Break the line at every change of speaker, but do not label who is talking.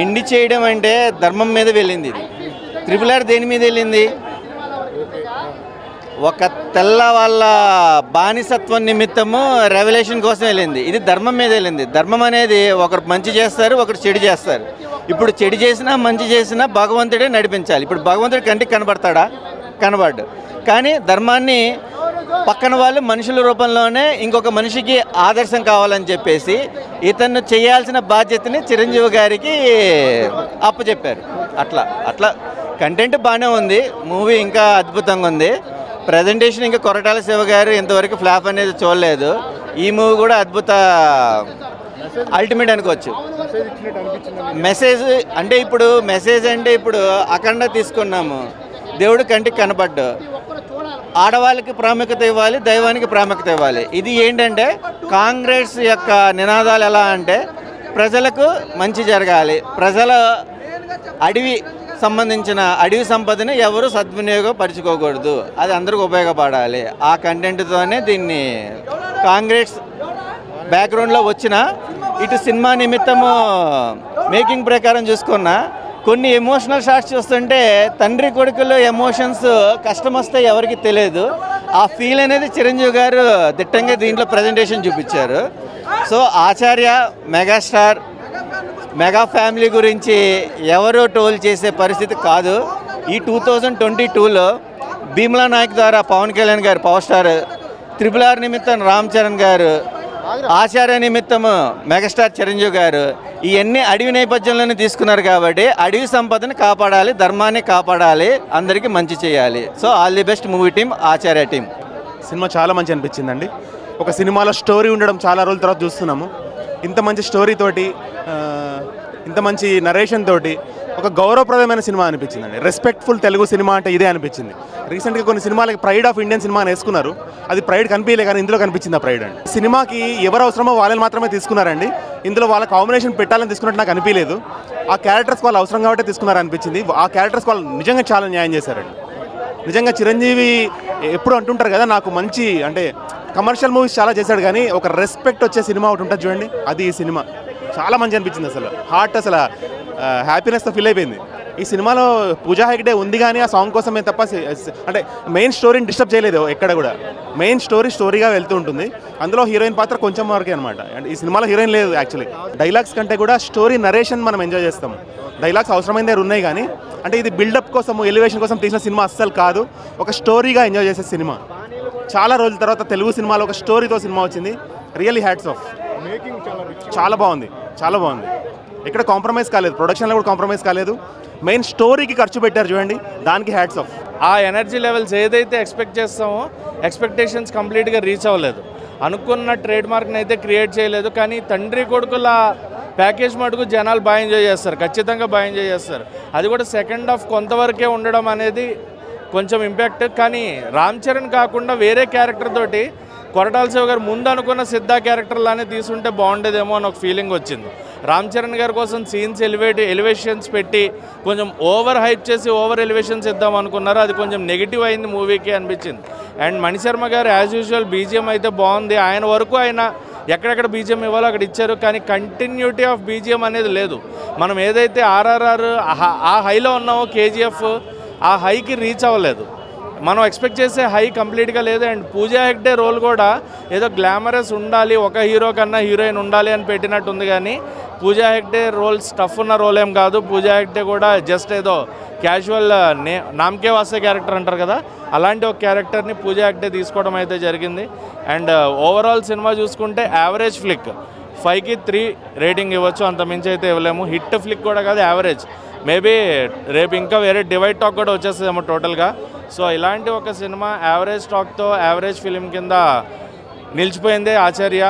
ఎండి చేయడం అంటే ధర్మం మీద వెళ్ళింది. ఇది ట్రిపుల్ ఆర్ దేని మీద వెళ్ళింది? ఒక తెల్ల వాళ్ళ బానిసత్వం నిమిత్తము రెవల్యూషన్ కోసం వెళ్ళింది. ఇది ధర్మం మీద వెళ్ళింది. ధర్మం అనేది ఒకరు మంచి చేస్తారు, ఒకరు చెడు చేస్తారు. ఇప్పుడు చెడు చేసినా మంచి చేసినా భగవంతుడే నడిపించాలి. ఇప్పుడు భగవంతుడి కంటికి కనబడతాడా? కనబడ్డు. కానీ ధర్మాన్ని పక్కన వాళ్ళు మనుషుల రూపంలోనే ఇంకొక మనిషికి ఆదర్శం కావాలని చెప్పేసి ఇతను చేయాల్సిన బాధ్యతని చిరంజీవి గారికి అప్పచెప్పారు. అట్లా కంటెంట్ బాగానే ఉంది. మూవీ ఇంకా అద్భుతంగా ఉంది. ప్రజెంటేషన్ ఇంకా కొరటాల శివ గారు ఇంతవరకు ఫ్లాప్ అనేది చూడలేదు. ఈ మూవీ కూడా అద్భుత అల్టిమేట్ అనుకోవచ్చు. మెసేజ్ అంటే ఇప్పుడు అఖండ తీసుకున్నాము. దేవుడు కంటికి కనపడ్డు. ఆడవాళ్ళకి ప్రాముఖ్యత ఇవ్వాలి, దైవానికి ప్రాముఖ్యత ఇవ్వాలి. ఇది ఏంటంటే కాంగ్రెస్ యొక్క నినాదాలు ఎలా అంటే ప్రజలకు మంచి జరగాలి, ప్రజల సంబంధించిన అడవి సంపదని ఎవరు సద్వినియోగపరచుకోకూడదు, అది అందరికి ఉపయోగపడాలి. ఆ కంటెంట్తోనే దీన్ని కాంగ్రెస్ బ్యాక్గ్రౌండ్లో వచ్చిన ఇటు సినిమా నిమిత్తము మేకింగ్ ప్రకారం చూసుకున్నా కొన్ని ఎమోషనల్ షాట్స్ చూస్తుంటే తండ్రి కొడుకులు ఎమోషన్స్ కష్టం వస్తే ఎవరికి తెలియదు. ఆ ఫీల్ అనేది చిరంజీవి గారు దిట్టంగా దీంట్లో ప్రజెంటేషన్ చూపించారు. సో ఆచార్య మెగాస్టార్ మెగా ఫ్యామిలీ గురించి ఎవరో టోల్ చేసే పరిస్థితి కాదు. ఈ 2022లో భీమ్లా నాయక్ ద్వారా పవన్ కళ్యాణ్ గారు పవర్ స్టార్, ట్రిపుల్ ఆర్ నిమిత్తం రామ్ చరణ్ గారు, ఆచార్య నిమిత్తము మెగాస్టార్ చిరంజీవి గారు ఇవన్నీ అడవి నేపథ్యంలోనే తీసుకున్నారు. కాబట్టి అడవి సంపదను కాపాడాలి, ధర్మాన్ని కాపాడాలి, అందరికీ మంచి చేయాలి. So all the best movie team, Acharya team.
Cinema చాలా మంచి అనిపించిందండి. ఒక సినిమాలో స్టోరీ ఉండడం చాలా రోజుల తర్వాత చూస్తున్నాము. ఇంత మంచి స్టోరీ తోటి, ఇంత మంచి నరేషన్ తోటి ఒక గౌరవప్రదమైన సినిమా అనిపించిందండి. రెస్పెక్ట్ఫుల్ తెలుగు సినిమా అంటే ఇదే అనిపించింది. రీసెంట్గా కొన్ని సినిమాలకి ప్రైడ్ ఆఫ్ ఇండియన్ సినిమా అని వేసుకున్నారు. అది ప్రైడ్ కనిపించలే, కానీ ఇందులో కనిపించింది ఆ ప్రైడ్ అండి. సినిమాకి ఎవరు అవసరమో వాళ్ళని మాత్రమే తీసుకున్నారండి. ఇందులో వాళ్ళ కాంబినేషన్ పెట్టాలని తీసుకున్నట్టు నాకు అనిపించలేదు. ఆ క్యారెక్టర్స్ వాళ్ళు అవసరం కాబట్టి తీసుకున్నారు అనిపించింది. ఆ క్యారెక్టర్స్ వాళ్ళు నిజంగా చాలా న్యాయం చేశారండి. నిజంగా చిరంజీవి ఎప్పుడు అంటుంటారు కదా, నాకు మంచి అంటే కమర్షియల్ మూవీస్ చాలా చేశాడు కానీ ఒక రెస్పెక్ట్ వచ్చే సినిమా ఒకటి ఉంటుంది చూడండి, అది ఈ సినిమా. చాలా మంచి అనిపించింది. అసలు హార్ట్ అసలు హ్యాపీనెస్తో ఫీల్ అయిపోయింది. ఈ సినిమాలో పూజా హెగ్డే ఉంది కానీ ఆ సాంగ్ కోసమే తప్ప అంటే మెయిన్ స్టోరీని డిస్టర్బ్ చేయలేదు ఎక్కడ కూడా. మెయిన్ స్టోరీగా వెళ్తూ ఉంటుంది. అందులో హీరోయిన్ పాత్ర కొంచెం వరకే అనమాట. అండ్ ఈ సినిమాలో హీరోయిన్ లేదు యాక్చువల్లీ. డైలాగ్స్ కంటే కూడా స్టోరీ నరేషన్ మనం ఎంజాయ్ చేస్తాం. డైలాగ్స్ అవసరమైనదే ఉన్నాయి కానీ అంటే ఇది బిల్డప్ కోసం, ఎలివేషన్ కోసం తీసిన సినిమా అస్సలు కాదు. ఒక స్టోరీగా ఎంజాయ్ చేసే సినిమా. చాలా రోజుల తర్వాత తెలుగు సినిమాలో ఒక స్టోరీతో సినిమా వచ్చింది. Really hats off. చాలా బాగుంది, చాలా బాగుంది. ఎక్కడ కాంప్రమైజ్ కాలేదు, ప్రొడక్షన్లో కూడా కాంప్రమైజ్ కాలేదు. మెయిన్ స్టోరీకి ఖర్చు పెట్టారు చూడండి, దానికి హ్యాట్స్ ఆఫ్.
ఆ ఎనర్జీ లెవెల్స్ ఏదైతే ఎక్స్పెక్ట్ చేస్తామో ఎక్స్పెక్టేషన్స్ కంప్లీట్గా రీచ్ అవ్వలేదు. అనుకున్న ట్రేడ్ మార్క్ని అయితే క్రియేట్ చేయలేదు. కానీ తండ్రి కొడుకుల ప్యాకేజ్ మటుకు జనాలు బాగా ఎంజాయ్ చేస్తారు, ఖచ్చితంగా బాగా ఎంజాయ్ చేస్తారు. అది కూడా సెకండ్ హాఫ్ కొంతవరకే ఉండడం అనేది కొంచెం ఇంపాక్ట్. కానీ రామ్ చరణ్ కాకుండా వేరే క్యారెక్టర్ తోటి కొరటాల శివ గారు ముందు అనుకున్న సిద్ధా క్యారెక్టర్లానే తీసుంటే బాగుండేదేమో అని ఒక ఫీలింగ్ వచ్చింది. రామ్ చరణ్ గారి కోసం సీన్స్ ఎలివేషన్స్ పెట్టి కొంచెం ఓవర్ హైప్ చేసి ఓవర్ ఎలివేషన్స్ ఇద్దాం అనుకున్నారు. అది కొంచెం నెగిటివ్ అయింది మూవీకి అనిపించింది. అండ్ మణిశర్మ గారు యాజ్ యూజువల్ బీజిఎం అయితే బాగుంది. ఆయన వరకు ఆయన ఎక్కడెక్కడ బీజిఎం ఇవ్వాలో అక్కడ ఇచ్చారు. కానీ కంటిన్యూటీ ఆఫ్ బీజిఎం అనేది లేదు. మనం ఏదైతే ఆర్ఆర్ఆర్ ఆ హైలో ఉన్నామో కేజీఎఫ్ ఆ హైకి రీచ్ అవ్వలేదు. మనం ఎక్స్పెక్ట్ చేసే హై కంప్లీట్గా లేదు. అండ్ పూజా హెగ్డే రోల్ కూడా ఏదో గ్లామరస్ ఉండాలి, ఒక హీరో కన్నా హీరోయిన్ ఉండాలి అని పెట్టినట్టుంది. కానీ పూజా హెగ్డే రోల్ స్టఫ్ ఉన్న రోల్ ఏం కాదు. పూజా హెగ్డే కూడా జస్ట్ ఏదో క్యాజువల్ నామకే వాసే క్యారెక్టర్ అంటారు కదా, అలాంటి ఒక క్యారెక్టర్ని పూజా హెగ్డే తీసుకోవడం అయితే జరిగింది. అండ్ ఓవరాల్ సినిమా చూసుకుంటే యావరేజ్ ఫ్లిక్, 5కి 3 రేటింగ్ ఇవ్వచ్చు, అంత మించి అయితే ఇవ్వలేము. హిట్ ఫ్లిక్ కూడా కాదు, యావరేజ్. మేబీ రేపు ఇంకా వేరే డివైడ్ టాక్ కూడా వచ్చేస్తుందేమో టోటల్గా. సో ఇలాంటి ఒక సినిమా యావరేజ్ టాక్తో యావరేజ్ ఫిలిం కింద నిలిచిపోయింది ఆచార్య.